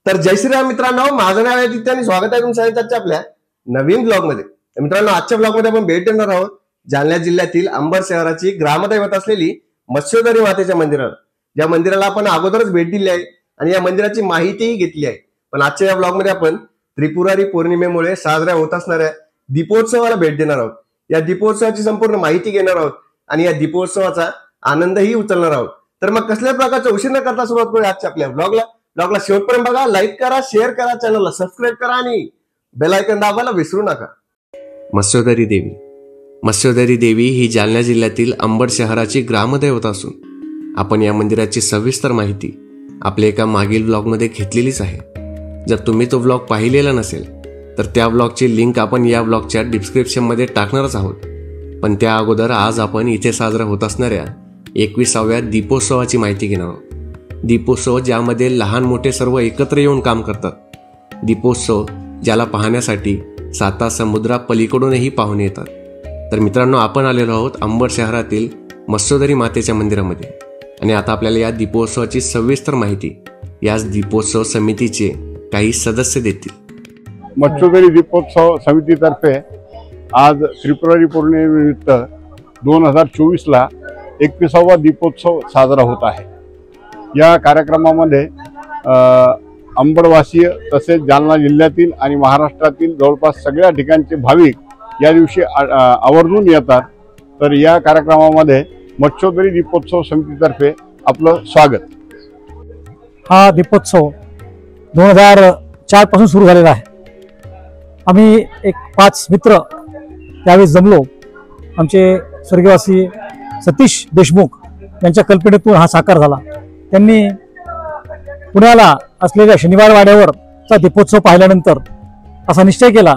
तर जय श्रीराम मित्रांनो, माझं नाव आहे आदित्य आणि स्वागत आहे तुमचं आजच्या आपल्या नवीन ब्लॉग मध्ये। मित्रांनो, आजच्या ब्लॉग मध्ये आपण भेट देणार आहोत जालना जिल्ह्यातील अंबड शहराची ग्रामदैवत असलेली मत्स्योदरी मातेच्या मंदिराला। या मंदिराला आपण अगोदरच भेट दिली आहे आणि या मंदिराची माहितीही घेतली आहे। पण आजच्या या ब्लॉग मध्ये आपण त्रिपुरारी पौर्णिमेमुळे साजऱ्या होत असणाऱ्या दीपोत्सवाला भेट देणार आहोत। या दीपोत्सवाची संपूर्ण माहिती घेणार आहोत आणि या दीपोत्सवाचा आनंदही उचलणार आहोत। तर मग कसल्या प्रकारचा उशीर न करता सुरुवात करूया आजच्या आपल्या ब्लॉगला शेवटपर्यंत बघा, लाईक करा, शेअर करा, चॅनलला सबस्क्राईब करा आणि बेल आयकॉन दाबायला विसरू नका। मत्स्योदरी देवी ही जालना जिल्ह्यातील अंबड शहराची ग्रामदैवत असून आपण या मंदिराची सविस्तर माहिती आपल्या एका मागील ब्लॉगमध्ये घेतलेलीच आहे। जर तुम्ही तो ब्लॉग पाहिलेला नसेल तर त्या ब्लॉगची लिंक आपण या ब्लॉगच्या डिस्क्रिप्शनमध्ये टाकणारच आहोत। पण त्या अगोदर आज आपण इथे साजरा होत असणाऱ्या 21व्या दीपोत्सवाची माहिती घेणार आहोत। दीपोत्सव ज्यामध्ये लहान मोठे सर्व एकत्र येऊन काम करतात। दीपोत्सव ज्याला पाहण्यासाठी साता समुद्रा पलीकडूनही पाहुणे येतात। तर मित्रांनो, आपण आलेलो आहोत अंबड शहरातील मत्स्योदरी मातेच्या मंदिरामध्ये आणि आता आपल्याला या दीपोत्सवाची सविस्तर माहिती याच दीपोत्सव समितीचे काही सदस्य देतील। मत्स्योदरी दीपोत्सव समितीतर्फे आज त्रिपुरारी पौर्णिमेनिमित्त 2024ला 21वा दीपोत्सव साजरा होत आहे। या कार्यक्रमामध्ये अंबडवासीय तसेच जालना जिल्ह्यातील आणि महाराष्ट्रातील जवळपास सगळ्या ठिकाणचे भाविक या दिवशी आवर्जून येतात। तर या कार्यक्रमामध्ये मत्स्योदरी दीपोत्सव समितीतर्फे आपलं स्वागत। हा दीपोत्सव 2004 पासून सुरू झालेला आहे। आम्ही एक 5 मित्र त्यावेळेस जमलो। आमचे स्वर्गवासी सतीश देशमुख यांच्या कल्पनेतून हा साकार झाला। त्यांनी पुण्याला असलेल्या शनिवार वाड्यावरचा दीपोत्सव पाहिल्यानंतर असा निश्चय केला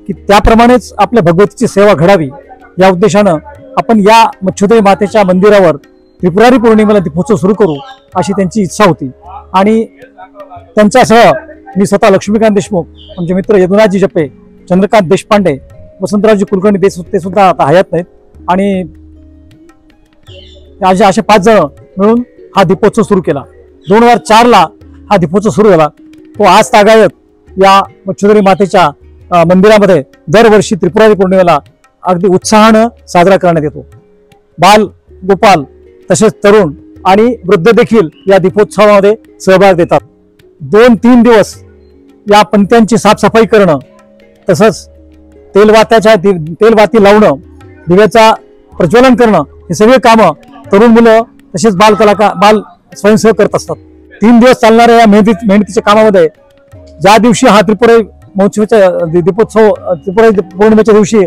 की त्याप्रमाणेच आपल्या भगवतीची सेवा घडावी, या उद्देशानं आपण या मत्स्योदरी मातेच्या मंदिरावर त्रिपुरारी पौर्णिमेला दीपोत्सव सुरू करू अशी त्यांची इच्छा होती। आणि त्यांच्यासह मी स्वतः लक्ष्मीकांत देशमुख, आमचे मित्र यदुनाथजी जपे, चंद्रकांत देशपांडे, वसंतरावजी कुलकर्णी ते सुद्धा आता हयात नाहीत, आणि असे 5 जण मिळून हा दीपोत्सव सुरू केला। 2004ला हा दीपोत्सव सुरू झाला। तो आज तागायत या मत्स्योदरी मातेच्या मंदिरामध्ये दरवर्षी त्रिपुरारी पौर्णिमेला अगदी उत्साहानं साजरा करण्यात येतो। बाल गोपाल तसेच तरुण आणि वृद्ध देखील या दीपोत्सवामध्ये सहभाग देतात। 2-3 दिवस या पंत्यांची साफसफाई करणं, तसंच तेलवाती लावणं, दिव्याचा प्रज्वलन करणं, हे सगळे कामं तरुण मुलं तसेच बाल स्वयंसेवक करत असतात। 3 दिवस चालणाऱ्या या मेहनतीच्या कामामध्ये ज्या दिवशी हा त्रिपुरारी पौर्णिमेच्या दिवशी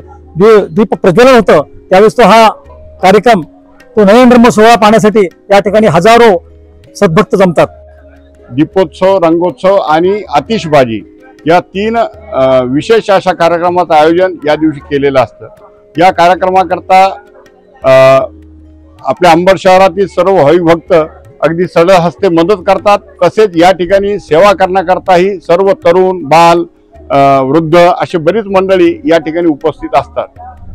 दीप प्रज्वलन होतं, त्यावेळेस हा कार्यक्रम नयनरम्य सोहळा पाहण्यासाठी या ठिकाणी हजारो सद्भक्त जमतात। दीपोत्सव, रंगोत्सव आणि आतिषबाजी या 3 विशेष अशा कार्यक्रमाचं आयोजन या दिवशी केलेलं असतं। या कार्यक्रमाकरता आपल्या अंबड शहरातील सर्व भाविक भक्त अगदी सढळ हस्ते मदत करतात। तसेच या ठिकाणी सेवा करण्याकरताही सर्व तरुण, बाल, वृद्ध अशी बरीच मंडळी या ठिकाणी उपस्थित असतात।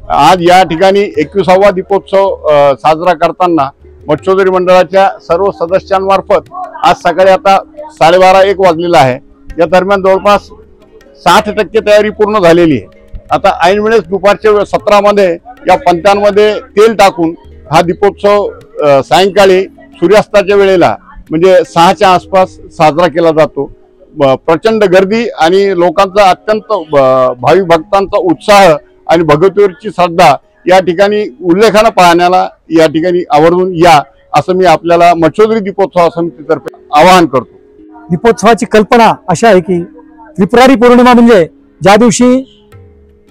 आज या ठिकाणी 21वा दीपोत्सव साजरा करताना मत्स्योदरी मंडळाच्या सर्व सदस्यांमार्फत आज सकाळी आता 12:30-1 वाजलेला आहे। या दरम्यान जवळपास 60% तयारी पूर्ण झालेली आहे। आता ऐन वेळेस दुपारच्या सत्रामध्ये या पंत्यांमध्ये तेल टाकून हा दीपोत्सव सायंकाळी सूर्यास्ताच्या वेळेला म्हणजे 6च्या आसपास साजरा केला जातो। प्रचंड गर्दी आणि लोकांचा अत्यंत भाविक भक्तांचा उत्साह आणि भगवतीवरची श्रद्धा या ठिकाणी उल्लेखानं पाहण्याला या ठिकाणी आवर्जून या, असं मी आपल्याला मत्स्योदरी दीपोत्सव समितीतर्फे आवाहन करतो। दीपोत्सवाची कल्पना अशी आहे की त्रिपुरारी पौर्णिमा म्हणजे ज्या दिवशी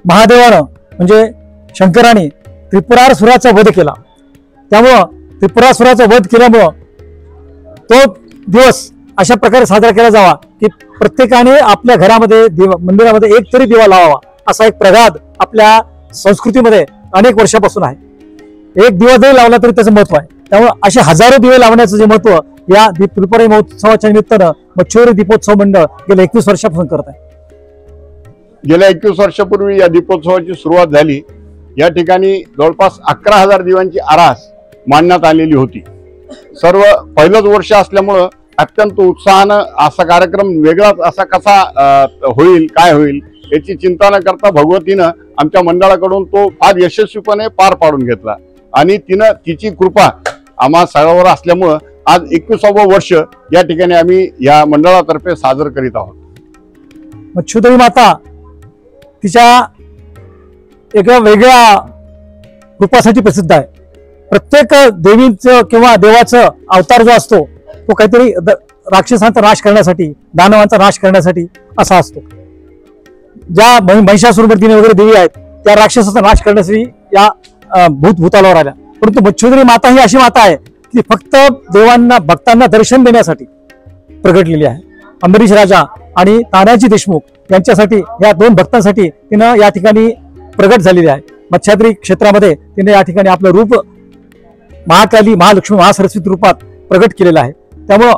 महादेवानं म्हणजे शंकराने त्रिपुरासुराचा वध केला, त्यामुळं त्रिपुरासुराचा वध केल्यामुळं तो दिवस अशा प्रकारे साजरा केला जावा की प्रत्येकाने आपल्या घरामध्ये मंदिरामध्ये एक तरी दिवा लावावा, असा एक प्रघात आपल्या संस्कृतीमध्ये अनेक वर्षापासून आहे। एक दिवा जरी लावला तरी त्याचं महत्व आहे। त्यामुळे असे हजारो दिवे लावण्याचं जे महत्व या त्रिपुरारी महोत्सवाच्या निमित्तानं मत्स्योदरी दीपोत्सव मंडळ गेल्या 21 वर्षापासून करत आहे। गेल्या 21 वर्षापूर्वी या दीपोत्सवाची सुरुवात झाली। या ठिकाणी जवळपास 11,000 दिव्यांची आरास मांडण्यात आलेली होती। सर्व पहिलंच वर्ष असल्यामुळं अत्यंत उत्साहानं असा कार्यक्रम वेगळाच असा कसा होईल, काय होईल याची चिंता न करता भगवतीनं आमच्या मंडळाकडून तो फार यशस्वीपणे पार पाडून घेतला आणि तिनं तिची कृपा आम्हा सर्वांवर असल्यामुळं आज 21वे वर्ष या ठिकाणी आम्ही या मंडळातर्फे साजर करीत आहोत. मच्छुदरी माता तिच्या एका वेगळ्या रूपासाठी प्रसिद्ध आहे. प्रत्येक देवीचं किंवा देवाचं अवतार जो असतो तो काहीतरी राक्षसांचा नाश करण्यासाठी, दानवांचा नाश करण्यासाठी असा असतो. ज्या महिषासुरमर्दिनी वगैरे देवी आहेत त्या राक्षसाचा नाश करण्यासाठी या भूतालावर आल्या. परंतु मच्छुदरी माता ही अशी माता आहे की फक्त देवांना, भक्तांना दर्शन देण्यासाठी प्रगटलेली आहे. अंबरीश राजा आणि तानाजी देशमुख यांच्यासाठी, या दोन भक्तांसाठी तिनं या ठिकाणी प्रगट झालेली आहे. मच्छाद्री क्षेत्रामध्ये तिने या ठिकाणी आपलं रूप महाकाली, महालक्ष्मी, महासरस्वती रूपात प्रगट केलेलं आहे. त्यामुळं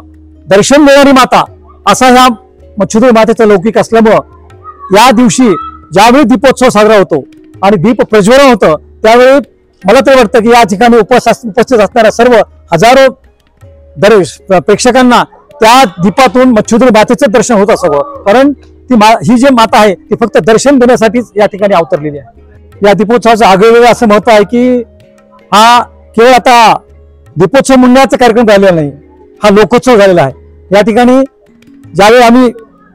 दर्शन देणारी माता असा ह्या मच्छुदरी मातेचा लौकिक असल्यामुळं या दिवशी ज्यावेळी दीपोत्सव साजरा होतो आणि दीप प्रज्वलन होतं त्यावेळी मला तर वाटतं की या ठिकाणी उपस्थित असणाऱ्या सर्व हजारो प्रेक्षकांना त्या दीपातून मच्छुदरी मातेचं दर्शन होत असावं. कारण ही जी माता आहे ती फक्त दर्शन देण्यासाठीच या ठिकाणी अवतरलेली आहे. या दीपोत्सवाचं आगळेवेगळं असं महत्व आहे की हा केवळ आता दीपोत्सव म्हणण्याचा कार्यक्रम राहिलेला नाही, हा लोकोत्सव झालेला आहे. या ठिकाणी ज्यावेळी आम्ही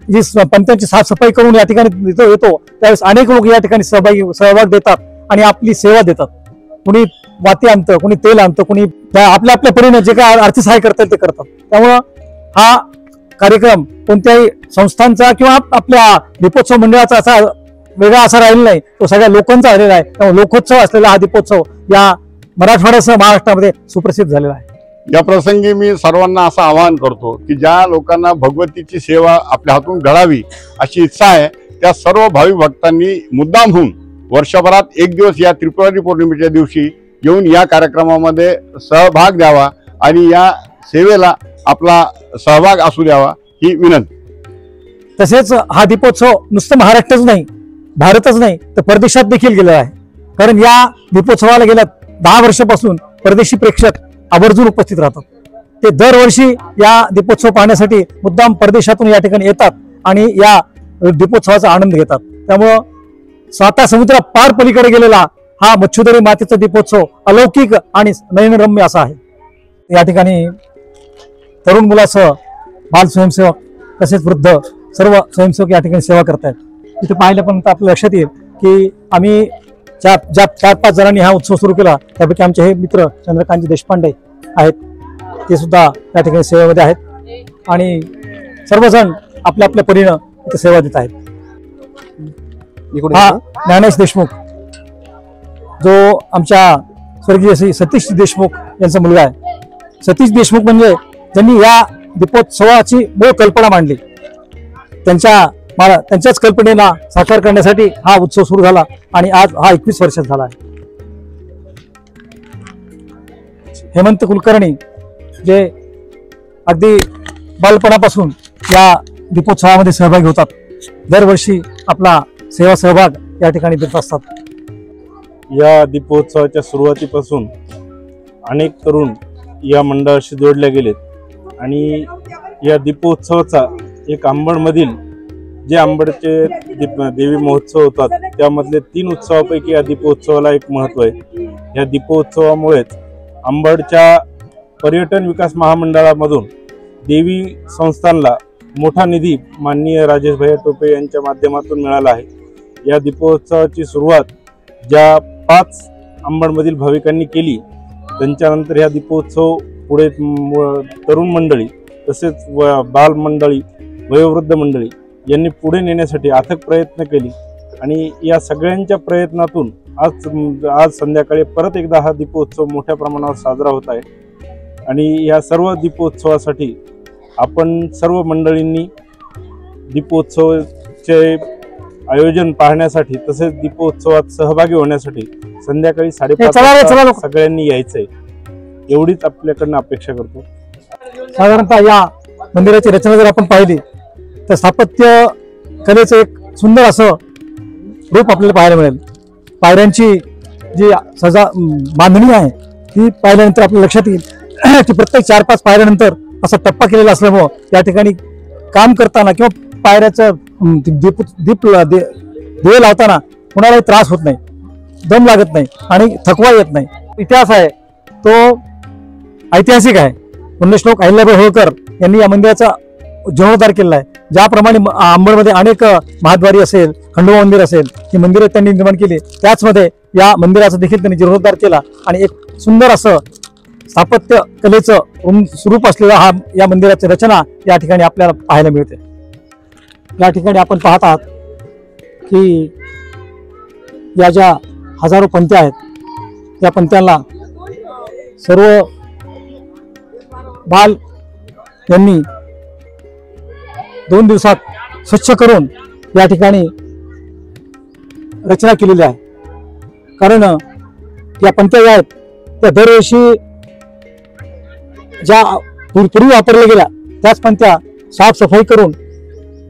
जी पंथांची साफसफाई करून या ठिकाणी येतो त्यावेळेस अनेक लोक या ठिकाणी सहभाग देतात आणि आपली सेवा देतात. कुणी वाती आणतं, कुणी तेल आणतं, कुणी आपल्या आपल्या परीने जे काय आर्थिक सहाय्य करता येईल ते करतात. त्यामुळं हा कार्यक्रम कोणत्याही संस्थांचा किंवा आपल्या दीपोत्सव मंडळाचा असा वेगळा असा राहिला नाही, तो सगळ्या लोकांचा झालेला आहे. त्यामुळे लोकोत्सव असलेला हा दीपोत्सव या मराठवाड्यासह महाराष्ट्रामध्ये सुप्रसिद्ध झालेला आहे. या प्रसंगी मी सर्वांना असं आवाहन करतो की ज्या लोकांना भगवतीची सेवा आपल्या हातून घडावी अशी इच्छा आहे त्या सर्व भाविक भक्तांनी मुद्दाम होऊन वर्षभरात एक दिवस या त्रिपुरारी पौर्णिमेच्या दिवशी येऊन या कार्यक्रमामध्ये सहभाग द्यावा आणि या सेवेला आपला सहभाग असू द्यावा ही विनंती. तसेच हा दीपोत्सव नुसतं महाराष्ट्रच नाही, भारतच नाही तर परदेशात देखील गेलेला आहे. कारण या दीपोत्सवाला गेल्या 10 वर्षापासून परदेशी प्रेक्षक आवर्जून उपस्थित राहतात. ते दरवर्षी या दीपोत्सव पाहण्यासाठी मुद्दाम परदेशातून या ठिकाणी येतात आणि या दीपोत्सवाचा आनंद घेतात. त्यामुळं स्वतः समुद्र पार पलीकडे गेलेला हा मच्छुदरी मातेचा दीपोत्सव अलौकिक आणि नयनरम्य असा आहे. या ठिकाणी तरुण मुलासह बाल स्वयंसेवक तसेच वृद्ध सर्व स्वयंसेवक या ठिकाणी सेवा करतायत. इथे पाहिल्यापर्यंत आपल्या लक्षात येईल की आम्ही ज्या 4-5 जणांनी हा उत्सव सुरू केला त्यापैकी आमचे हे मित्र चंद्रकांतजी देशपांडे आहेत, ते सुद्धा या ठिकाणी सेवेमध्ये आहेत आणि सर्वजण आपल्या आपल्या परीनं इथे सेवा देत आहेत. हा ज्ञानेश देशमुख जो आमच्या स्वर्गीय श्री सतीश देशमुख यांचा मुलगा आहे. सतीश देशमुख म्हणजे ज्यांनी या दीपोत्सवाची मूळ कल्पना मांडली. त्यांच्याच कल्पनेला साकार करण्यासाठी हा उत्सव सुरू झाला आणि आज हा 21 वर्षात झाला आहे. हेमंत कुलकर्णी जे अगदी बालपणापासून या दीपोत्सवामध्ये सहभागी होतात, दरवर्षी आपला सेवा सहभाग या ठिकाणी देत असतात. या दीपोत्सवाच्या सुरुवातीपासून अनेक तरुण या मंडळाशी जोडले गेलेत आणि या दीपोत्सवाचा एक अंबडमधील जे अंबडचे देवी महोत्सव होतात त्यामधले 3 उत्सवापैकी या दीपोत्सवाला एक महत्त्व आहे. या दीपोत्सवामुळेच अंबडच्या पर्यटन विकास महामंडळामधून देवी संस्थानला मोठा निधी माननीय राजेश भैया टोपे यांच्या माध्यमातून मिळाला आहे. या दीपोत्सवाची सुरुवात ज्या 5 अंबडमधील भाविकांनी केली त्यांच्यानंतर ह्या दीपोत्सव पुढे तरुण मंडळी तसेच बाल मंडळी, वयोवृद्ध मंडळी यांनी पुढे नेण्यासाठी अथक प्रयत्न केले आणि या सगळ्यांच्या प्रयत्नातून आज संध्याकाळी परत एकदा हा दीपोत्सव मोठ्या प्रमाणावर साजरा होत आहे. आणि या सर्व दीपोत्सवासाठी आपण सर्व मंडळींनी दीपोत्सवाचे आयोजन पाहण्यासाठी तसेच दीपोत्सवात सहभागी होण्यासाठी संध्याकाळी 5:30 सगळ्यांनी यायचंय एवढीच आपल्याकडनं अपेक्षा करतो. साधारणतः या मंदिराची रचना जर आपण पाहिली तर स्थापत्य कलेचं एक सुंदर असं रूप आपल्याला पाहायला मिळेल. पायऱ्यांची जी बांधणी आहे ती पाहिल्यानंतर आपल्या लक्षात येईल की प्रत्येक 4-5 पायऱ्यानंतर असा टप्पा केलेला असल्यामुळं या ठिकाणी काम करताना किंवा पायऱ्याचं दिवे लावताना कोणालाही त्रास होत नाही, दम लागत नाही आणि थकवा येत नाही. इतिहास आहे तो ऐतिहासिक आहे. पुण्यश्लोक अहिल्याबाई होळकर यांनी या मंदिराचा जीर्णोद्धार केलेला आहे. ज्याप्रमाणे अंबडमध्ये अनेक महाद्वारी असेल, खंडोबा मंदिर असेल, ही मंदिरे त्यांनी निर्माण केली, त्याचमध्ये या मंदिराचा देखील त्यांनी जीर्णोद्धार केला आणि एक सुंदर असं स्थापत्य कलेचं स्वरूप असलेला या मंदिराची रचना या ठिकाणी आपल्याला पाहायला मिळते. या ठिकाणी आपण पाहत आहात की या ज्या हजारो पंक्त्या आहेत, या पंक्त्यांना सर्व बाल यांनी 2 दिवसात स्वच्छ करून या ठिकाणी रचना केलेली आहे. कारण या पंक्त्या ज्या आहेत त्या दरवर्षी ज्या पूर्वी वापरल्या गेल्या त्याच पंक्त्या साफसफाई करून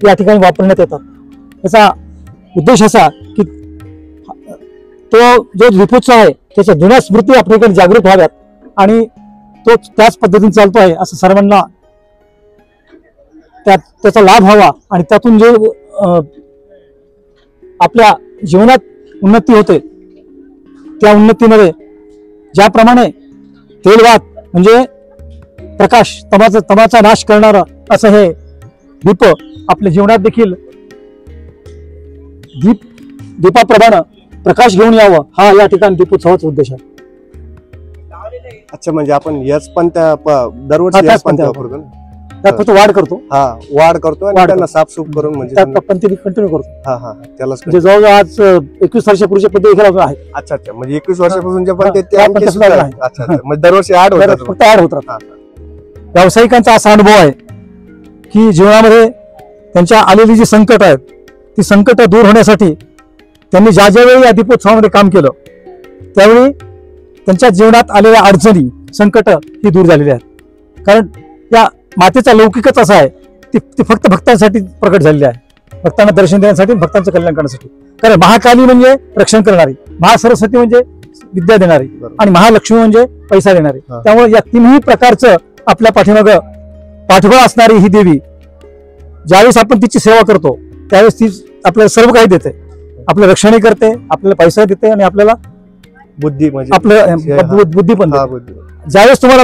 या ठिकाणी वापरण्यात येतात. याचा उद्देश असा की तो जो दीपोत्सव आहे त्याच्या जुन्या स्मृती आपल्या ठिकाणी जागृत व्हाव्यात आणि तो त्याच पद्धतीने चालतो आहे असं सर्वांना त्याचा लाभ व्हावा आणि त्यातून जे आपल्या जीवनात उन्नती होते त्या उन्नतीमध्ये ज्याप्रमाणे तेलवात म्हणजे प्रकाश तमाचा नाश करणारं असं हे दीप आपल्या जीवनात देखील दीपाप्रमाणे प्रकाश घेऊन यावं हा या ठिकाणी दीपोत्सवाचा उद्देश आहे. अच्छा, म्हणजे आपण याच पंत्या दरवर्षी याच पंत्या वापरतो ना? त्यात फक्त वाढ करतो, वाढ करतो आणि त्यांना साफसूफ करून म्हणजे त्यात पंक्ती कंटिन्यू करतो. त्यालाच म्हणजे जवळजवळ आज 21 वर्षापूर्वीचे पद्धती देखील आहे. अच्छा, म्हणजे 21 वर्षापासूनच्या पंत्या त्या पंक्त्या सुद्धा आहेत. अच्छा, म्हणजे दरवर्षी ऍड होतात, फक्त ऍड होत राहतात. व्यावसायिकांचा असा अनुभव आहे की जीवनामध्ये त्यांच्या आलेली जी संकट आहेत ती संकट दूर होण्यासाठी त्यांनी ज्यावेळी या दीपोत्सवामध्ये काम केलं त्यावेळी त्यांच्या जीवनात आलेल्या अडचणी संकट ही दूर झालेली आहेत. कारण या मातेचा लौकिकच असा आहे ती फक्त भक्तांसाठी प्रकट झालेली आहे, भक्तांना दर्शन देण्यासाठी, भक्तांचं कल्याण करण्यासाठी. कारण महाकाली म्हणजे रक्षण करणारी, महासरस्वती म्हणजे विद्या देणारी आणि महालक्ष्मी म्हणजे पैसा देणारी. त्यामुळे या तिन्ही प्रकारचं आपल्या पाठबळ असणारी ही देवी ज्यावेळेस आपण तिची सेवा करतो त्यावेळेस ती आपल्याला सर्व काही देते, आपलं रक्षणही करते, आपल्याला पैसा देते आणि आपल्याला बुद्धी म्हणजे आपलं बुद्धी पण देते. ज्यावेळेस तुम्हाला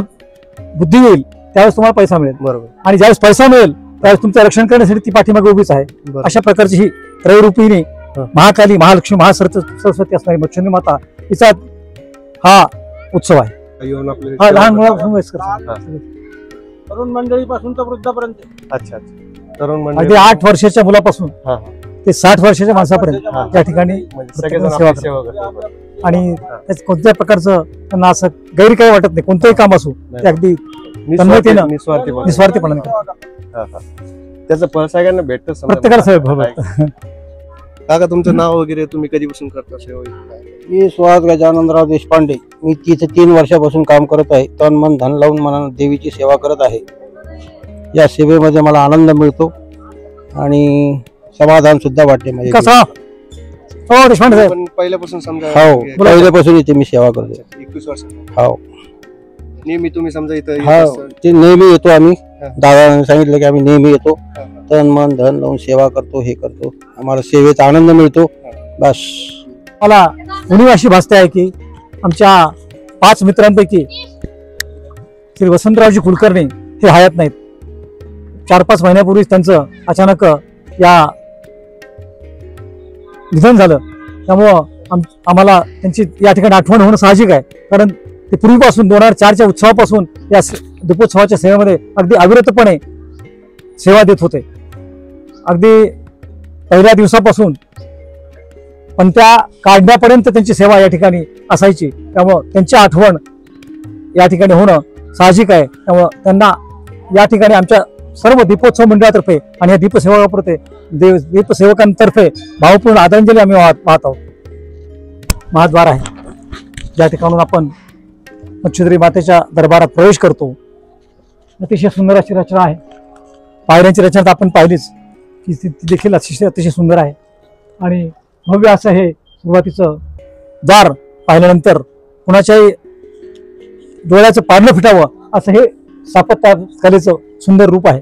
बुद्धी येईल त्यावेळेस तुम्हाला पैसा मिळेल, बरोबर, आणि ज्यावेळेस पैसा मिळेल त्यावेळेस तुमचं रक्षण करण्यासाठी ती पाठीमागे उभीच आहे. अशा प्रकारची ही त्रयरूपिणी महाकाली, महालक्ष्मी, महासरस्वती असणारी मच्छिंद्री माता हिचा हा उत्सव आहे. लहान मुलांपासून तरुण मंडळीपासून तर वृद्धापर्यंत. अच्छा, तरुण मंडळी अगदी 8 वर्षाच्या मुलापासून ते 60 वर्षाच्या माणसापर्यंत या ठिकाणी सेवा करतात. आणि कोणत्याही प्रकारचं त्यांना असं गैर काही वाटत नाही. कोणतंही काम असो ते अगदी तन्मयतेनं निस्वार्थीपणाने करतात. त्याचं फळ सगळ्यांना भेटतं, प्रत्येकाला सेवा. काका तुमचं नाव वगैरे, तुम्ही कधीपासून करता सेवा? मी सुहास गजाननराव देशपांडे. मी तिथे 3 वर्षापासून काम करत आहे. तन मन धन लावून मनानं देवीची सेवा करत आहे. या सेवेमध्ये मला आनंद मिळतो आणि समाधान सुद्धा वाटते. म्हणजे देशपांडे साहेब पहिल्यापासून समजा? हो, पहिल्यापासून इथे मी सेवा करतो. 21 वर्ष. हो, नेहमी तुम्ही समजा इथं? हो, ते नेहमी येतो आम्ही. दादाने सांगितलं की आम्ही नेहमी येतो, तन मन धन लावून सेवा करतो, हे करतो. आम्हाला सेवेचा आनंद मिळतो. बस मला उणीव अशी भासते आहे की आमच्या 5 मित्रांपैकी श्री वसंतरावजी कुलकर्णी हे हयात नाहीत. 4-5 महिन्यापूर्वीच त्यांचं अचानक या निधन झालं. त्यामुळं आम्हाला त्यांची या ठिकाणी आठवण होणं साहजिक आहे. कारण ते पूर्वीपासून 2004च्या उत्सवापासून या दीपोत्सवाच्या सेवेमध्ये अगदी अविरतपणे सेवा देत होते. अगदी पहिल्या दिवसापासून पण त्या काढण्यापर्यंत त्यांची सेवा या ठिकाणी असायची. त्यामुळं त्यांची आठवण या ठिकाणी होणं साहजिक आहे. त्यामुळं त्यांना या ठिकाणी आमच्या सर्व दीपोत्सव मंडळातर्फे आणि या दीपसेवकांतर्फे भावपूर्ण आदरांजली आम्ही वाहत आहोत. महाद्वार आहे ज्या ठिकाणून आपण मच्छिंद्री मातेच्या दरबारात प्रवेश करतो. अतिशय सुंदर अशी रचना आहे. पायऱ्यांची रचना तर आपण पाहिलीच की ती देखील अतिशय सुंदर आहे. आणि भव्य असं हे सुरुवातीचं दार पाहिल्यानंतर कुणाच्याही डोळ्याचं पारणं फिटावं असं हे स्थापत्य कलेचं सुंदर रूप आहे.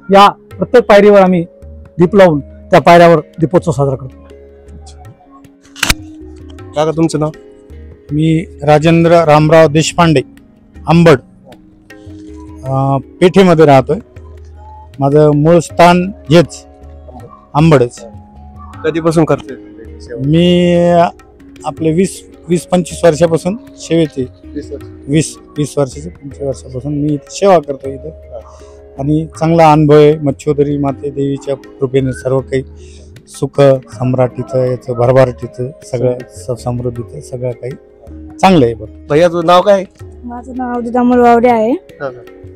या प्रत्येक पायरीवर आम्ही दीप लावून त्या पायऱ्यावर दीपोत्सव साजरा करतो. काका तुमचं नाव? मी राजेंद्र रामराव देशपांडे, अंबड, पेठेमध्ये राहतोय. माझं मूळ स्थान हेच अंबडच. कधीपासून करतोय सेवा? मी आपले 20-25 वर्षापासून सेवेत आहे. 20 वर्षाचे 25 वर्षापासून मी इथे सेवा करतो इथं. आणि चांगला अनुभव आहे. मच्छोदरी माते देवीच्या कृपेने सर्व काही सुख सम्राटीचं, याचं भरभराटीचं, सगळं समृद्धीचं सगळं काही चांगलं आहे. भैया तुझं नाव काय? माझं नाव अवधूत अमोल वावडे आहे.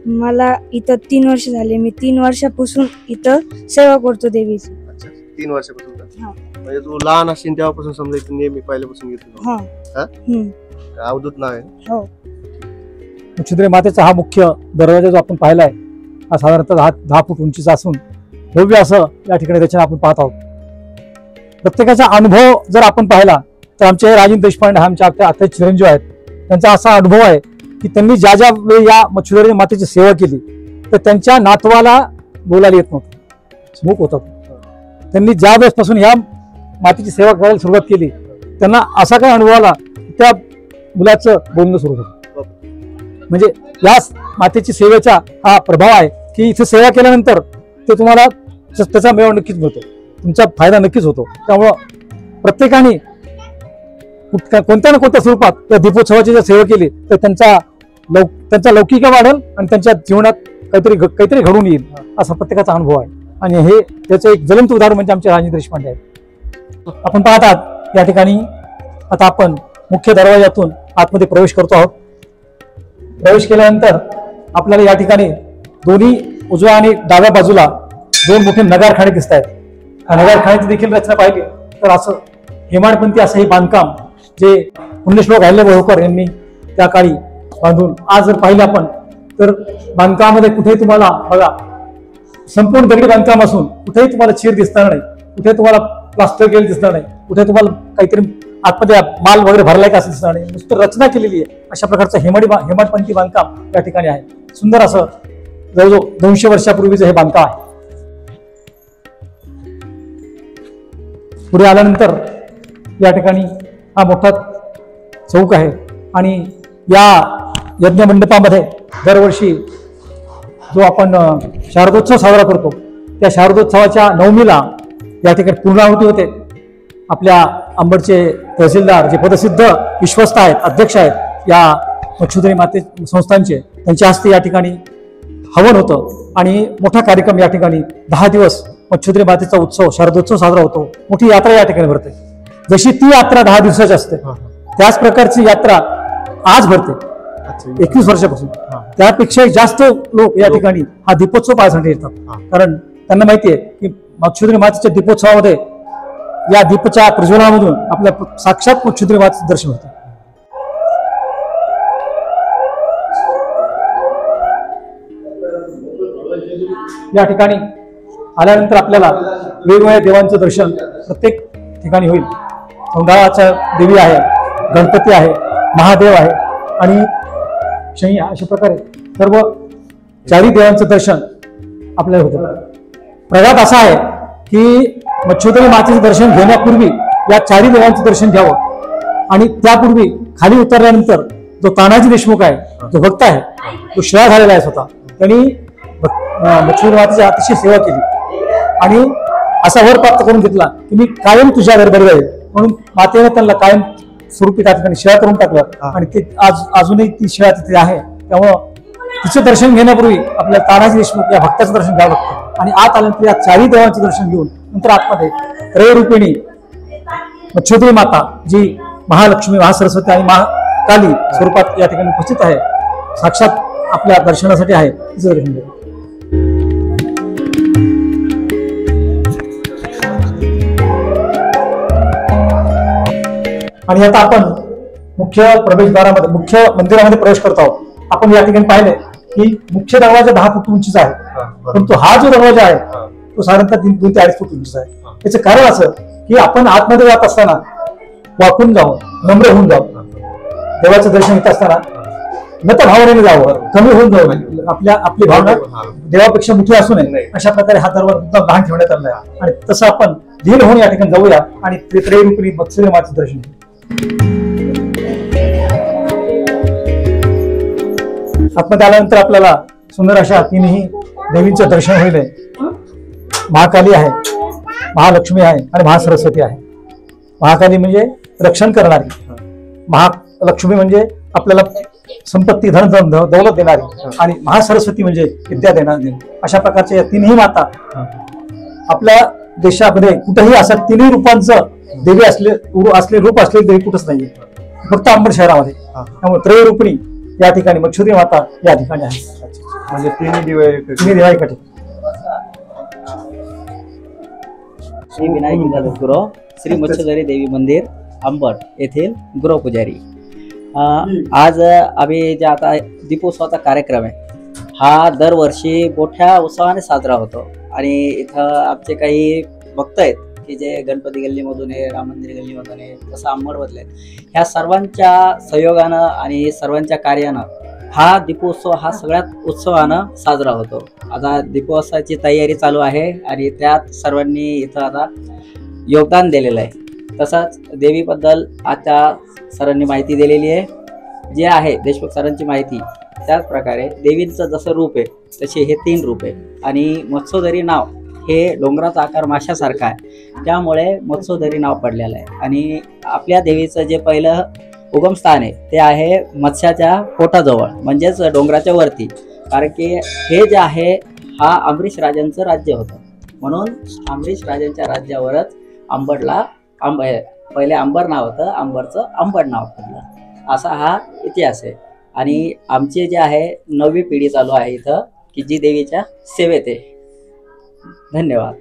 मला इथं 3 वर्ष झाले. मी 3 वर्षापासून इथं सेवा करतो देवीची. 3 वर्षापासून? म्हणजे तू लहान असशील तेव्हापासून समजा इथं नेहमी पहिल्यापासून येतो? अवधूत नाव आहे? हो. मच्छोदरी मातेचा हा मुख्य दरवाजा जो आपण पाहिलाय हा साधारणतः 10 फूट उंचीचा असून भव्य असं या ठिकाणी रचना आपण पाहत आहोत. प्रत्येकाचा अनुभव जर आपण पाहिला तर आमचे राजेंद्र देशपांडे आमच्या आता चिरंजीव आहेत. त्यांचा असा अनुभव आहे की त्यांनी ज्या वेळी या मच्छोदरी मातेची सेवा केली तर त्यांच्या नातवाला बोलायला येत नव्हतं, मूक होता. त्यांनी ज्या वेळेसपासून या मातेची सेवा करायला सुरुवात केली त्यांना असा काय अनुभव आला त्या मुलाचं बोलणं सुरू झालं. म्हणजे या मातेची सेवेचा हा प्रभाव आहे की इथे सेवा केल्यानंतर ते तुम्हाला त्याचा मेवा नक्कीच मिळतो, तुमचा फायदा नक्कीच होतो. त्यामुळं प्रत्येकाने कोणत्या ना कोणत्या स्वरूपात त्या दीपोत्सवाची जर सेवा केली तर त्यांचा लौकिक वाढेल आणि त्यांच्या जीवनात काहीतरी घडून येईल असा प्रत्येकाचा अनुभव आहे. आणि हे त्याचं एक ज्वलंत उदाहरण म्हणजे आमचे राजेंद्र देशपांडे आहेत. आपण पाहतात या ठिकाणी आता आपण मुख्य दरवाजातून आतमध्ये प्रवेश करतो आहोत. प्रवेश केल्यानंतर आपल्याला या ठिकाणी दोन्ही उजव्या आणि डाव्या बाजूला 2 मोठे नगारखाने दिसत आहेत. नगारखान्याची देखील रचना पाहिली तर असं हेमाडपंथी असं हे बांधकाम जे पुण्यश्लोक अहिल्याबाई होळकर यांनी त्या काळी बांधून आज जर पाहिलं आपण तर बांधकामामध्ये कुठेही तुम्हाला बघा संपूर्ण दगडी बांधकाम असून कुठेही तुम्हाला चीर दिसणार नाही, कुठे तुम्हाला प्लास्टर केलेलं दिसणार नाही, कुठे तुम्हाला काहीतरी आतमध्ये माल वगैरे भरलाय का असं दिसणार नाही. नुसतं रचना केलेली आहे अशा प्रकारचं हेमाडपंथी बांधकाम या ठिकाणी आहे. सुंदर असं जवळजवळ 200 वर्षापूर्वीचं हे बांधकाम आहे. पुढे आल्यानंतर या ठिकाणी हा मोठा चौक आहे आणि या यज्ञ मंडपामध्ये दरवर्षी जो आपण शारदोत्सव साजरा करतो त्या शारदोत्सवाच्या 9मीला या ठिकाणी पूर्णाहुती होते. आपल्या अंबडचे तहसीलदार जे पदसिद्ध विश्वस्त आहेत, अध्यक्ष आहेत या मच्छोदरी माते संस्थांचे, त्यांच्या हस्ते या ठिकाणी हवन होतं आणि मोठा कार्यक्रम या ठिकाणी 10 दिवस मच्छोदरी मातेचा उत्सव शारदोत्सव साजरा होतो. मोठी यात्रा या ठिकाणी भरते. जशी ती यात्रा 10 दिवसाची असते त्याच प्रकारची यात्रा आज भरते 21 वर्षापासून. त्यापेक्षा जास्त लोक या ठिकाणी हा दीपोत्सव पाहण्यासाठी येतात. कारण त्यांना माहिती आहे की मच्छोदरी मातेच्या दीपोत्सवामध्ये या दीपच्या प्रज्वलनामधून आपल्या साक्षात मच्छोदरी मातेचं दर्शन होतं. या ठिकाणी आल्यानंतर आपल्याला वेगवेगळ्या देवांचं दर्शन प्रत्येक ठिकाणी होईल. सौंदर्याचा देवी आहे, गणपती आहे, महादेव आहे आणि शय्या अशा प्रकारे सर्व 4 देवांचं दर्शन आपल्याला होतं. प्रघात असा आहे की मच्छोदरी मातेचं दर्शन घेण्यापूर्वी या 4 देवांचं दर्शन घ्यावं आणि त्यापूर्वी खाली उतरल्यानंतर जो तानाजी देशमुख आहे, जो भक्त आहे, तो शिळा झालेला आहे स्वतः, त्यांनी मच्छोदरी मातेची अतिशय सेवा केली आणि असा वर प्राप्त करून घेतला की मी कायम तुझ्या घरी जाईल म्हणून मातेने त्यांना कायम स्वरूपी त्या ठिकाणी शिळा करून टाकलं आणि ते अजूनही ती शिळा तिथे आहे. त्यामुळं तिचं दर्शन घेण्यापूर्वी आपल्याला तानाजी देशमुख या भक्ताचं दर्शन घ्यावं लागतं आणि आत आल्यानंतर या 4 देवांचं दर्शन घेऊन नंतर आतमध्ये त्रयरूपिणी मच्छोदरी माता जी महालक्ष्मी, महासरस्वती आणि महाकाली स्वरूपात या ठिकाणी उपस्थित आहे, साक्षात आपल्या दर्शनासाठी आहे, तिचं दर्शन घ्यावं. आणि आता आपण मुख्य प्रवेशद्वारामध्ये, मुख्य मंदिरामध्ये प्रवेश करतो आहोत. आपण या ठिकाणी पाहिले की मुख्य दरवाजा 10 फूट उंचीचा आहे, परंतु हा जो दरवाजा आहे तो साधारणतः 2 ते 2.5 फूट उंचीचा आहे. याचं कारण असं की आपण आतमध्ये जात असताना वाकून जावं, नम्र होऊन जावं. देवाचं दर्शन घेत असताना नत भावनेने जावं, कमी होऊन जावं, आपली भावना देवापेक्षा मोठी असू नये अशा प्रकारे हा दरबार मुद्दाम लहान ठेवण्यात आला आहे. आणि तसं आपण लीन होऊन या ठिकाणी जाऊया आणि त्रयरूपिणी मत्स्यदेवी मातेचं दर्शन घेऊ. आतमध्ये आल्यानंतर आपल्याला सुंदर अशा तीनही देवींचं दर्शन होईल. महाकाली आहे, महालक्ष्मी आहे आणि महासरस्वती आहे. महाकाली म्हणजे रक्षण करणारी, महालक्ष्मी म्हणजे आपल्याला संपत्ती धन दौलत देणारी आणि महासरस्वती म्हणजे विद्या देणारी. अशा प्रकारच्या या तीनही माता आपल्या देशामध्ये कुठेही असं तिन्ही रूपांचं देवी असले रूप असलेली देवी कुठंच नाहीये, फक्त अंबड शहरामध्ये. त्यामुळे त्रयरूपिणी या ठिकाणी मच्छुरी माता या ठिकाणी आहे. म्हणजे तिन्ही दिवे एका ठिकाणी. श्री विनायक गृह श्री मच्छोदरी देवी मंदिर अंबड येथील गृहपुजारी. आज आम्ही जे आता दीपोत्सवाचा कार्यक्रम आहे हा दरवर्षी मोठ्या उत्साहाने साजरा होतो. आणि इथं आमचे काही भक्त आहेत की जे गणपती गल्लीमधून आहे, राम मंदिर गल्लीमधून आहे, तसं अंबडमधले, ह्या सर्वांच्या सहयोगानं आणि सर्वांच्या कार्यानं हा दीपोत्सव हा सगळ्यात उत्सवानं साजरा होतो. आता दीपोत्सवाची तयारी चालू आहे आणि त्यात सर्वांनी इथं आता योगदान दिलेलं आहे. तसंच देवीबद्दल आता सरांनी माहिती दिलेली आहे, जे आहे देशमुख सरांची माहिती त्याच प्रकारे देवींचं जसं रूप आहे तसे हे 3 रूप आहे. आणि मत्स्योदरी नाव हे डोंगराचा आकार माशासारखा आहे, त्यामुळे मत्स्योदरी नाव पडलेलं आहे. आणि आपल्या देवीचं जे पहिलं उगमस्थान आहे ते आहे मत्स्याच्या पोटाजवळ, म्हणजेच डोंगराच्या वरती. कारण की हे जे आहे हा अमरीश राजांचं राज्य होतं, म्हणून अमरीश राजांच्या राज्यावरच अंबडला पहिले अंबर नाव होतं, अंबरचं अंबड नाव पडलं, असा हा इतिहास आहे. आणि आमचे जे आहे 9वी पिढी चालू आहे इथं की जी देवीच्या सेवेत आहे. धन्यवाद.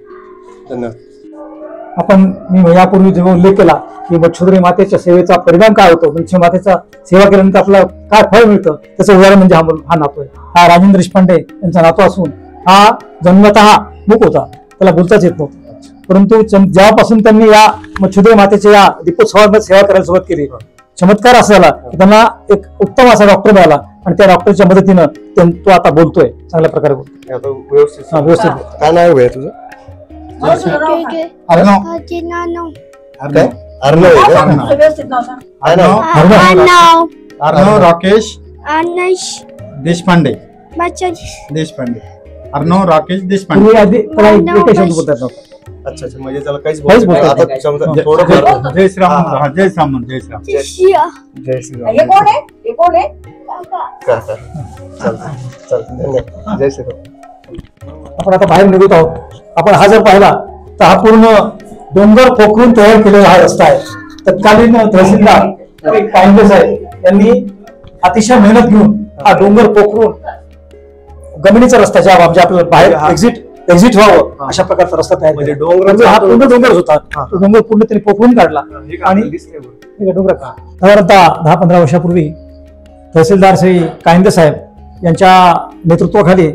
मी यापूर्वी जेव्हा उल्लेख केला की मच्छोदरी मातेच्या सेवेचा परिणाम काय होतो, मच्छी मातेचा सेवा केल्यानंतर आपल्याला काय फळ मिळतं, त्याचं उदाहरण म्हणजे हा नातू आहे. हा राजेंद्र देशपांडे यांचा नातू असून हा जन्मतः मूक होता, त्याला बोलताच येत नव्हतं. परंतु जेव्हापासून त्यांनी या मच्छोदरी मातेच्या या दीपोत्सवात सेवा करायला सुरुवात केली, चमत्कार असा झाला की त्यांना एक उत्तम असा डॉक्टर मिळाला आणि त्या डॉक्टरच्या मदतीनं तो आता बोलतोय, चांगल्या प्रकारे बोलतोय, व्यवस्थित. काय नाव आहे तुझं? अर्णव राकेश देशपांडे. अर्णव राकेश देशपांडे. अच्छा, म्हणजे त्याला काहीच बोलत जय श्रीराम. जय श्रीराम. जय श्रीराम. जय श्रीराम. जय श्रीराम. आपण आता बाहेर निघत आहोत. आपण हा जर पाहिला तर हा पूर्ण डोंगर पोखरून तयार केलेला हा रस्ता आहे. तत्कालीन तहसीलदार कायंदे साहेब यांनी अतिशय मेहनत घेऊन हा डोंगर पोखरून गमिनीचा रस्ता ज्या आपल्याला बाहेर एक्झिट व्हावं अशा प्रकारचा रस्ता तयार केला. म्हणजे हा पूर्ण डोंगरच होता, तो डोंगर पूर्ण त्यांनी पोखरून काढला. आणि डोंगर साधारणतः 10-15 वर्षापूर्वी तहसीलदार श्री कायंदे साहेब यांच्या नेतृत्वाखाली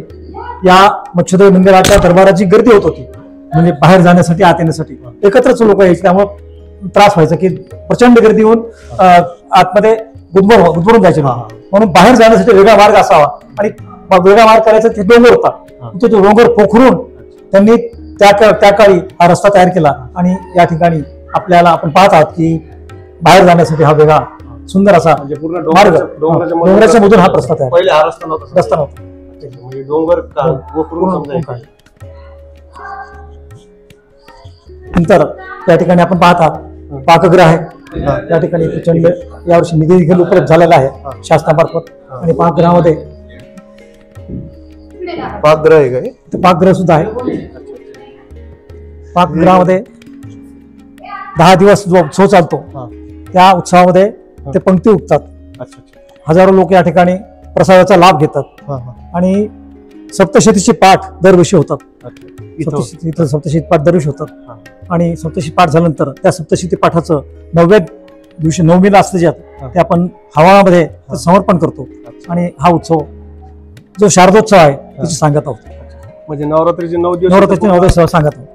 या मच्छोदरी मंदिराच्या दरबाराची गर्दी होत होती. म्हणजे बाहेर जाण्यासाठी, आत येण्यासाठी एकत्रच लोक यायचे, त्यामुळे त्रास व्हायचा की प्रचंड गर्दी होऊन आतमध्ये गुदमरून जायचे. म्हणून बाहेर जाण्यासाठी वेगळा मार्ग असावा आणि वेगळा मार्ग करायचा ते डोंगर होता. तो डोंगर पोखरून त्यांनी त्या काळी हा रस्ता तयार केला. आणि या ठिकाणी आपण पाहत आहात की बाहेर जाण्यासाठी हा वेगळा सुंदर असा पूर्ण मार्ग डोंगराच्या मधून हा रस्ता तयार. पहिले हा रस्ता नव्हता. म्हणजे डोंगर नंतर या ठिकाणी आपण पाहत आहात पाकगृह आहे. या ठिकाणी प्रचंड यावर्षी निधी देखील उपलब्ध झालेला आहे शासनामार्फत. आणि पाकगृहामध्ये पाकगृह आहे काय? पाकगृह सुद्धा आहे. पाकगृहामध्ये 10 दिवस जो उत्सव चालतो त्या उत्सवामध्ये ते पंक्ती उठतात. हजारो लोक या ठिकाणी प्रसादाचा लाभ घेतात. आणि सप्तशतीचे पाठ दरवर्षी होतात. इथं सप्तशती पाठ दरवर्षी होतात. आणि सप्तशती पाठ झाल्यानंतर त्या सप्तशती पाठाचं 9व्या दिवशी 9मीला असतं ज्यात ते आपण हवानामध्ये समर्पण करतो. आणि हा उत्सव जो शारदोत्सव आहे त्याची सांगत आहोत. म्हणजे नवरात्रीचे 9 दिवस. नवरात्रीचे 9 दिवस सांगत आहोत.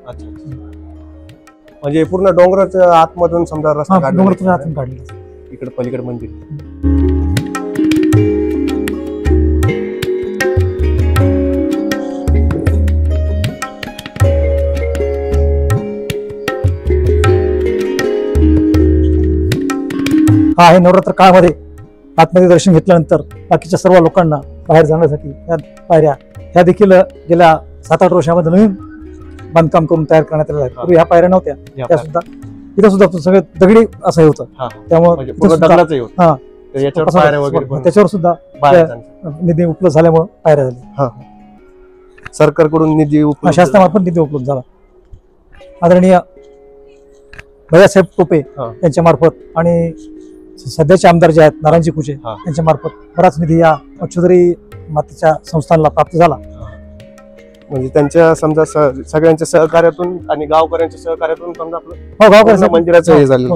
म्हणजे पूर्ण डोंगराच्या आतमधून समजा रस्ता डोंगरातून आतून काढलेला इकडे पलीकडे मंदिर. हा आहे नवरात्र काळामध्ये आतमध्ये दर्शन घेतल्यानंतर बाकीच्या सर्व लोकांना बाहेर जाण्यासाठी या पायऱ्या ह्या देखील गेल्या 7-8 वर्षामध्ये नवीन बांधकाम करून तयार करण्यात आलेल्या आहेत. पूर्वी ह्या पायऱ्या नव्हत्या, त्या सुद्धा इथं सुद्धा सगळं दगडी असं हे होतं. त्यामुळे त्याच्यावर सुद्धा निधी उपलब्ध झाल्यामुळे पायऱ्या झाल्या. सरकारकडून निधी उपलब्ध, शासनामार्फत निधी उपलब्ध झाला. आदरणीय भैयासाहेब टोपे यांच्या मार्फत आणि सध्याचे आमदार जे आहेत नारायणजी कुचे यांच्या मार्फत बराच निधी या मच्छोदरी मातेच्या संस्थानला प्राप्त झाला. म्हणजे त्यांच्या समजा सगळ्यांच्या सहकार्यातून आणि गावकऱ्यांच्या सहकार्यातून समजा आपलं मंदिराचं हे झालं.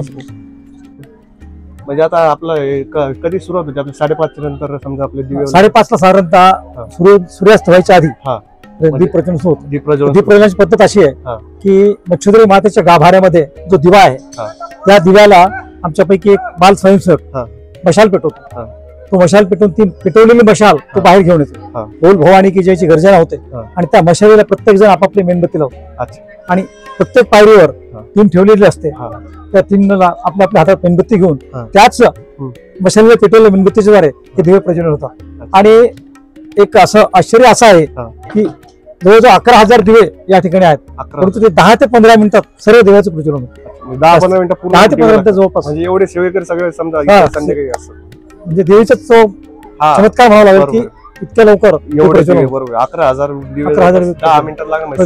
म्हणजे आता आपलं कधी सुरुवात होती आपली 5:30 नंतर समजा आपले दिवे 5:30ला साधारणतः सूर्यास्त व्हायच्या आधी दीप प्रज्वलन सुरू होतं. दीप प्रज्वलनाची पद्धत अशी आहे की मच्छोदरी मातेच्या गाभाऱ्यामध्ये जो दिवा आहे त्या दिव्याला आमच्यापैकी एक बाल स्वयंसेवक मशाल पेटवतो. तो मशाल पेटवून ती पेटवलेली मशाल तो बाहेर घेऊन येतो. बोल भवानी की जयची गर्जना होते आणि त्या मशालीला प्रत्येक जण आपापली मेणबत्ती लावतो आणि प्रत्येक पायरीवर 3 ठेवलेली असते. त्या 3ला आपल्या आपल्या हातात मेणबत्ती घेऊन त्याच मशालीला पेटवलेल्या मेणबत्तीच्या द्वारे हे दिवे प्रज्वलन होतात. आणि एक असं आश्चर्य असं आहे की जवळजवळ 11,000 दिवे या ठिकाणी आहेत, परंतु ते 10 ते 15 मिनिटात सर्व देवाचं प्रज्वलन होतं. 10-15 मिनिटं 10 ते 15 मिनिटं जवळपास. म्हणजे एवढे सेवेकरी सगळे समजा संध्याकाळी असं म्हणजे देवीचा तो चमत्कार म्हणावा लागेल की इतक्या लवकर एवढे बरोबर 11,000 दिवे 10 मिनिटात लागणार.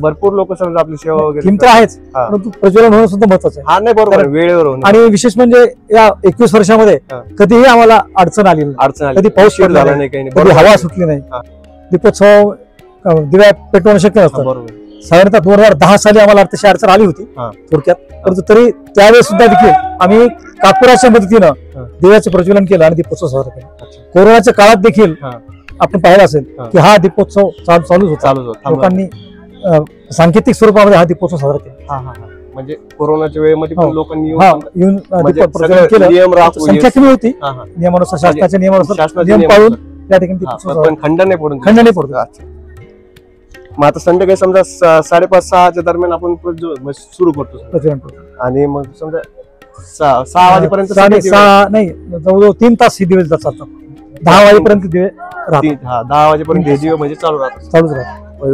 भरपूर लोक समजा आपली सेवा वगैरे किंमत आहेच, परंतु प्रज्वलन होणं सुद्धा महत्वाचं आहे. हा नाही बरोबर वेळेवर होणं. आणि विशेष म्हणजे या 21 वर्षामध्ये कधीही आम्हाला अडचण आली नाही, कधी पाऊस पडला नाही, कधी हवा सुटली नाही. दीपोत्सव दिव्या पेटवणं शक्य नसतं. साधारणतः 2010 साली आम्हाला तशी अडचण आली होती थोडक्यात, परंतु तरी त्यावेळेस सुद्धा देखील आम्ही कापुराच्या मदतीनं दिव्याचं प्रज्वलन केलं आणि दीपोत्सव साजरा केला. कोरोनाच्या काळात देखील आपण पाहिलं असेल की हा दीपोत्सव चालूच होता. लोकांनी सांकेतिक स्वरूपामध्ये हा दीपोत्सव साजरा केला. म्हणजे कोरोनाच्या वेळेमध्ये लोकांनी येऊन प्रज्वलन केलं. संख्या कमी होती, नियमानुसार शासनाच्या नियमानुसार नियम पाळून त्या ठिकाणी खंड नाही पडतो. मग आता संध्याकाळी समजा 5:30-6च्या दरम्यान आपण सुरू करतो आणि मग समजा 6 वाजेपर्यंत नाही जवळजवळ 3 तास ही दिवे चालतात. 10 वाजेपर्यंत दिवे राहतात. 10 वाजेपर्यंत हे दिवे म्हणजे चालूच राहतात.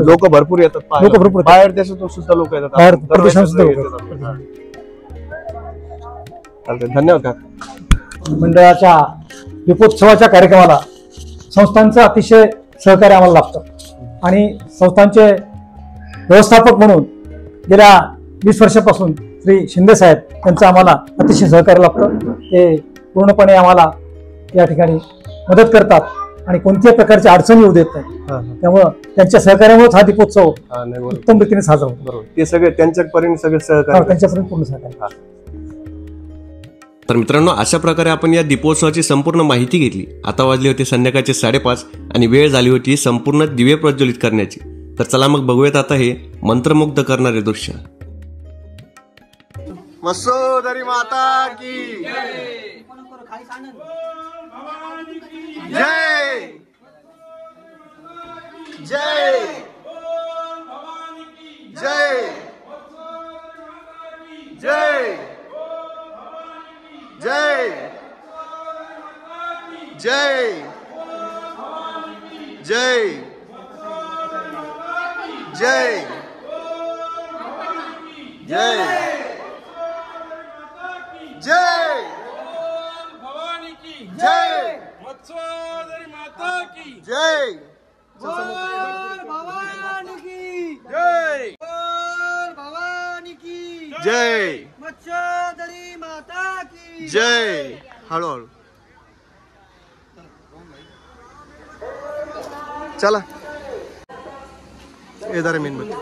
लोक भरपूर येतात, लोक भरपूर बाहेर देशातून सुद्धा लोक येतात, बाहेर परदेशातून सुद्धा लोक येतात. धन्यवाद. मंडळाच्या दीपोत्सवाच्या कार्यक्रमाला संस्थांचं अतिशय सहकार्य आम्हाला लाभतं आणि संस्थांचे व्यवस्थापक म्हणून गेल्या 20 वर्षापासून श्री शिंदे साहेब यांचं आम्हाला अतिशय सहकार्य लाभतं. ते पूर्णपणे आम्हाला या ठिकाणी मदत करतात आणि कोणत्याही प्रकारच्या अडचणी येऊ देत नाही. त्यामुळं त्यांच्या सहकार्यामुळेच हा दीपोत्सव उत्तम रीतीने साजरा होतो. ते सगळे त्यांच्यापर्यंत सगळे सहकार्य, त्यांच्यापर्यंत पूर्ण सहकार्य. तर मित्रांनो, अशा प्रकारे आपण या दीपोत्सवाची संपूर्ण माहिती घेतली. आता वाजले होते संध्याकाळचे 5:30 आणि वेळ झाली होती संपूर्ण दिवे प्रज्वलित करण्याची. तर चला मग बघूयात आता हे मंत्रमुग्ध करणारे दृश्य. मच्छोदरी माता की जय जय जय जय जय जय जय जय जय जय भवानी की जय, मच्छोदरी माता की जय, भवानी की जय, भवानी की जय, मच्छोदरी माता की जय. हळूहळू चला ये जरा मेनबत्ती.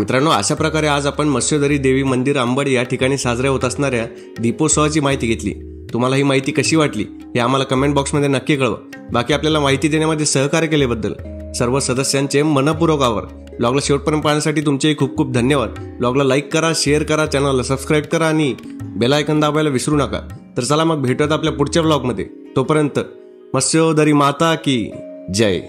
मित्रांनो, अशा प्रकारे आज आपण मत्स्योदरी देवी मंदिर अंबड या ठिकाणी साजऱ्या होत असणाऱ्या दीपोत्सवाची माहिती घेतली. तुम्हाला ही माहिती कशी वाटली हे आम्हाला कमेंट बॉक्समध्ये नक्की कळवा. बाकी आपल्याला माहिती देण्यामध्ये सहकार्य केल्याबद्दल सर्व सदस्यांचे मनपूर्वक आभार. ब्लॉगला शेवटपर्यंत पाहण्यासाठी तुमचेही खूप खूप धन्यवाद. ब्लॉगला लाईक करा, शेअर करा, चॅनलला सबस्क्राईब करा आणि बेल आयकॉन दाबायला विसरू नका. तर चला मग भेटूयात आपल्या पुढच्या ब्लॉगमध्ये. तोपर्यंत मत्स्योदरी माता की जय.